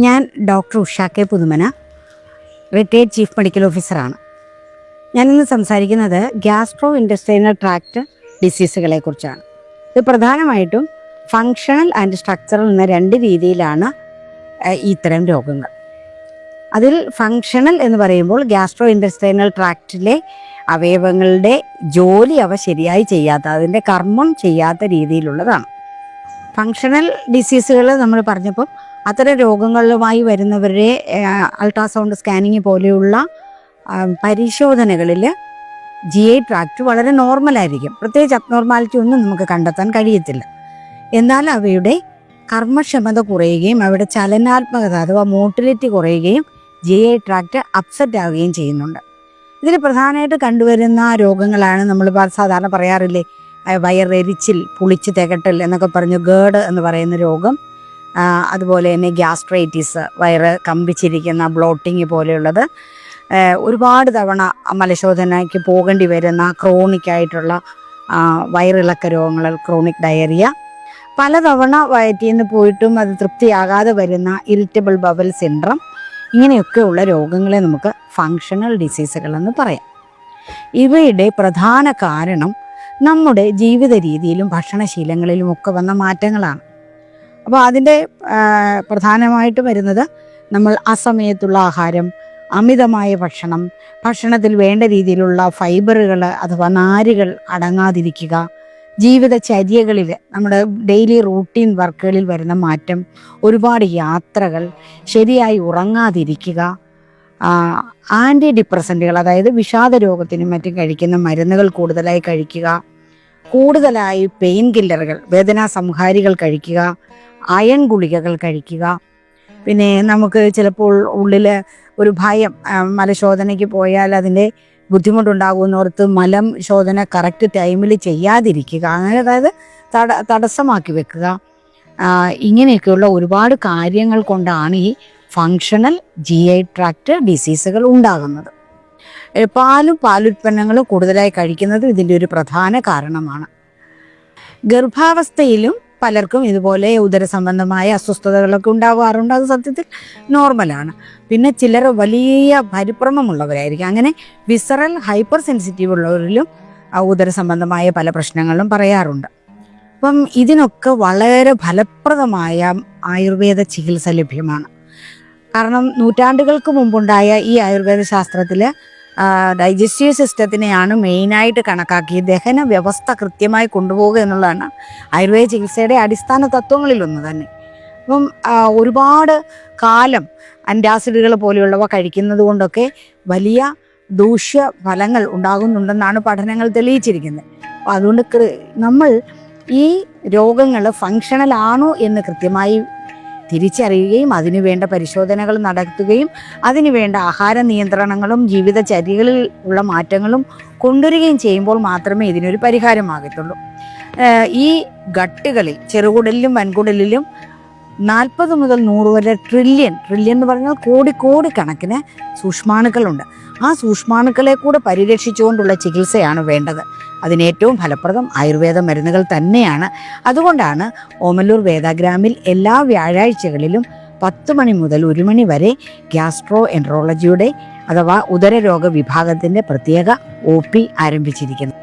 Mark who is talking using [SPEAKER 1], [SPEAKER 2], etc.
[SPEAKER 1] ഞാൻ doctor Usha K Puthumana, retired chief medical ഓഫീസറാണ്. ഞാനിന്ന് സംസാരിക്കുന്നത് ഗ്യാസ്ട്രോ ഇൻറ്റസ്റ്റൈനൽ ട്രാക്റ്റ് ഡിസീസുകളെ കുറിച്ചാണ്. ഇത് പ്രധാനമായിട്ടും ഫങ്ഷണൽ ആൻഡ് സ്ട്രക്ചറൽ എന്ന രണ്ട് രീതിയിലാണ് ഇത്തരം രോഗങ്ങൾ. അതിൽ ഫങ്ഷണൽ എന്ന് പറയുമ്പോൾ ഗ്യാസ്ട്രോ ഇൻറ്റസ്റ്റൈനൽ ട്രാക്റ്റിലെ അവയവങ്ങളുടെ ജോലി അവ ശരിയായി ചെയ്യാത്ത, അതിൻ്റെ കർമ്മം ചെയ്യാത്ത രീതിയിലുള്ളതാണ്. ഫങ്ഷണൽ ഡിസീസുകൾ നമ്മൾ പറഞ്ഞപ്പോൾ അത്തരം രോഗങ്ങളുമായി വരുന്നവരെ അൾട്രാസൗണ്ട് സ്കാനിങ് പോലെയുള്ള പരിശോധനകളിൽ GI ട്രാക്റ്റ് വളരെ നോർമലായിരിക്കും. പ്രത്യേകിച്ച് അബ്നോർമാലിറ്റി ഒന്നും നമുക്ക് കണ്ടെത്താൻ കഴിയത്തില്ല. എന്നാൽ അവയുടെ കർമ്മക്ഷമത കുറയുകയും അവയുടെ ചലനാത്മകത അഥവാ മോട്ടിലിറ്റി കുറയുകയും GI ട്രാക്റ്റ് അപ്സെറ്റ് ആവുകയും ചെയ്യുന്നുണ്ട്. ഇതിൽ പ്രധാനമായിട്ട് കണ്ടുവരുന്ന രോഗങ്ങളാണ് നമ്മൾ സാധാരണ പറയാറില്ലേ, വയറെരിച്ചിൽ, പുളിച്ച് തികട്ടൽ എന്നൊക്കെ പറഞ്ഞു ഗേർഡ് എന്ന് പറയുന്ന രോഗം, അതുപോലെ തന്നെ ഗ്യാസ്ട്രൈറ്റിസ്, വയറ് കമ്പിച്ചിരിക്കുന്ന ബ്ലോട്ടിങ് പോലെയുള്ളത്, ഒരുപാട് തവണ മലശോധനയ്ക്ക് പോകേണ്ടി വരുന്ന ക്രോണിക്കായിട്ടുള്ള വയറിളക്ക രോഗങ്ങൾ, ക്രോണിക് ഡയറിയ, പലതവണ വയറ്റിൽ നിന്ന് പോയിട്ടും അത് തൃപ്തിയാകാതെ വരുന്ന ഇറിറ്റബിൾ ബവൽ സിൻഡ്രം, ഇങ്ങനെയൊക്കെയുള്ള രോഗങ്ങളെ നമുക്ക് ഫങ്ഷണൽ ഡിസീസുകളെന്ന് പറയാം. ഇവയുടെ പ്രധാന കാരണം നമ്മുടെ ജീവിത രീതിയിലും ഭക്ഷണശീലങ്ങളിലും ഒക്കെ വന്ന മാറ്റങ്ങളാണ്. അപ്പോൾ അതിൻ്റെ പ്രധാനമായിട്ട് വരുന്നത് നമ്മൾ അസമയത്തുള്ള ആഹാരം, അമിതമായ ഭക്ഷണം, ഭക്ഷണത്തിൽ വേണ്ട രീതിയിലുള്ള ഫൈബറുകൾ അഥവാ നാരുകൾ അടങ്ങാതിരിക്കുക, ജീവിതചര്യകളിൽ നമ്മുടെ ഡെയിലി റൂട്ടീൻ വർക്കുകളിൽ വരുന്ന മാറ്റം, ഒരുപാട് യാത്രകൾ, ശരിയായി ഉറങ്ങാതിരിക്കുക, ആൻറ്റി ഡിപ്രസൻറ്റുകൾ അതായത് വിഷാദ രോഗത്തിനും മറ്റും കഴിക്കുന്ന മരുന്നുകൾ കൂടുതലായി കഴിക്കുക, കൂടുതലായി പെയിൻ കില്ലറുകൾ, വേദനാ സംഹാരികൾ കഴിക്കുക, അയൺ ഗുളികകൾ കഴിക്കുക, പിന്നെ നമുക്ക് ചിലപ്പോൾ ഉള്ളിൽ ഒരു ഭയം, മലശോധനയ്ക്ക് പോയാൽ അതിൻ്റെ ബുദ്ധിമുട്ടുണ്ടാകുമെന്നോർത്ത് മലം ശോധന കറക്റ്റ് ടൈമിൽ ചെയ്യാതിരിക്കുക, അങ്ങനെ അതായത് തടസ്സമാക്കി വെക്കുക, ഇങ്ങനെയൊക്കെയുള്ള ഒരുപാട് കാര്യങ്ങൾ കൊണ്ടാണ് ഈ ഫങ്ഷണൽ GI ട്രാക്റ്റ് ഡിസീസുകൾ ഉണ്ടാകുന്നത്. പാലും പാലുൽപ്പന്നങ്ങളും കൂടുതലായി കഴിക്കുന്നത് ഇതിൻ്റെ ഒരു പ്രധാന കാരണമാണ്. ഗർഭാവസ്ഥയിലും പലർക്കും ഇതുപോലെ ഉദര സംബന്ധമായ അസ്വസ്ഥതകളൊക്കെ ഉണ്ടാകാറുണ്ട്. അത് സത്യത്തിൽ നോർമലാണ്. പിന്നെ ചിലർ വലിയ പരിഭ്രമമുള്ളവരായിരിക്കും. അങ്ങനെ വിസറൽ ഹൈപ്പർ സെൻസിറ്റീവ് ഉള്ളവരിലും ഉദര സംബന്ധമായ പല പ്രശ്നങ്ങളും പറയാറുണ്ട്. അപ്പം ഇതിനൊക്കെ വളരെ ഫലപ്രദമായ ആയുർവേദ ചികിത്സ ലഭ്യമാണ്. കാരണം നൂറ്റാണ്ടുകൾക്ക് മുമ്പുണ്ടായ ഈ ആയുർവേദ ശാസ്ത്രത്തിൽ ഡൈജസ്റ്റീവ് സിസ്റ്റത്തിനെയാണ് മെയിനായിട്ട് കണക്കാക്കി ദഹന വ്യവസ്ഥ കൃത്യമായി കൊണ്ടുപോകുക എന്നുള്ളതാണ് ആയുർവേദ ചികിത്സയുടെ അടിസ്ഥാന തത്വങ്ങളിലൊന്ന് തന്നെ. അപ്പം ഒരുപാട് കാലം അൻറ്റാസിഡുകൾ പോലെയുള്ളവ കഴിക്കുന്നത് കൊണ്ടൊക്കെ വലിയ ദൂഷ്യ ഫലങ്ങൾ ഉണ്ടാകുന്നുണ്ടെന്നാണ് പഠനങ്ങൾ തെളിയിച്ചിരിക്കുന്നത്. അപ്പോൾ അതുകൊണ്ട് നമ്മൾ ഈ രോഗങ്ങൾ ഫങ്ഷണൽ ആണോ എന്ന് കൃത്യമായി തിരിച്ചറിയുകയും അതിനുവേണ്ട പരിശോധനകൾ നടത്തുകയും അതിനുവേണ്ട ആഹാര നിയന്ത്രണങ്ങളും ജീവിതചര്യകളിൽ ഉള്ള മാറ്റങ്ങളും കൊണ്ടുവരികയും ചെയ്യുമ്പോൾ മാത്രമേ ഇതിനൊരു പരിഹാരമാകത്തുള്ളൂ. ഈ ഗട്ടുകളിൽ, ചെറുകുടലിലും വൻകുടലിലും 40 മുതൽ 100 വരെ ട്രില്യൺ എന്ന് പറഞ്ഞാൽ കോടി കണക്കിന് സൂക്ഷ്മാണുക്കളുണ്ട്. ആ സൂക്ഷ്മാണുക്കളെ കൂടെ പരിരക്ഷിച്ചുകൊണ്ടുള്ള ചികിത്സയാണ് വേണ്ടത്. അതിനേറ്റവും ഫലപ്രദം ആയുർവേദ മരുന്നുകൾ തന്നെയാണ്. അതുകൊണ്ടാണ് ഓമല്ലൂർ വേദാഗ്രാമിൽ എല്ലാ വ്യാഴാഴ്ചകളിലും 10 മണി മുതൽ 1 മണി വരെ ഗ്യാസ്ട്രോ എൻട്രോളജിയുടെ അഥവാ ഉദരരോഗ വിഭാഗത്തിൻ്റെ പ്രത്യേക OP ആരംഭിച്ചിരിക്കുന്നത്.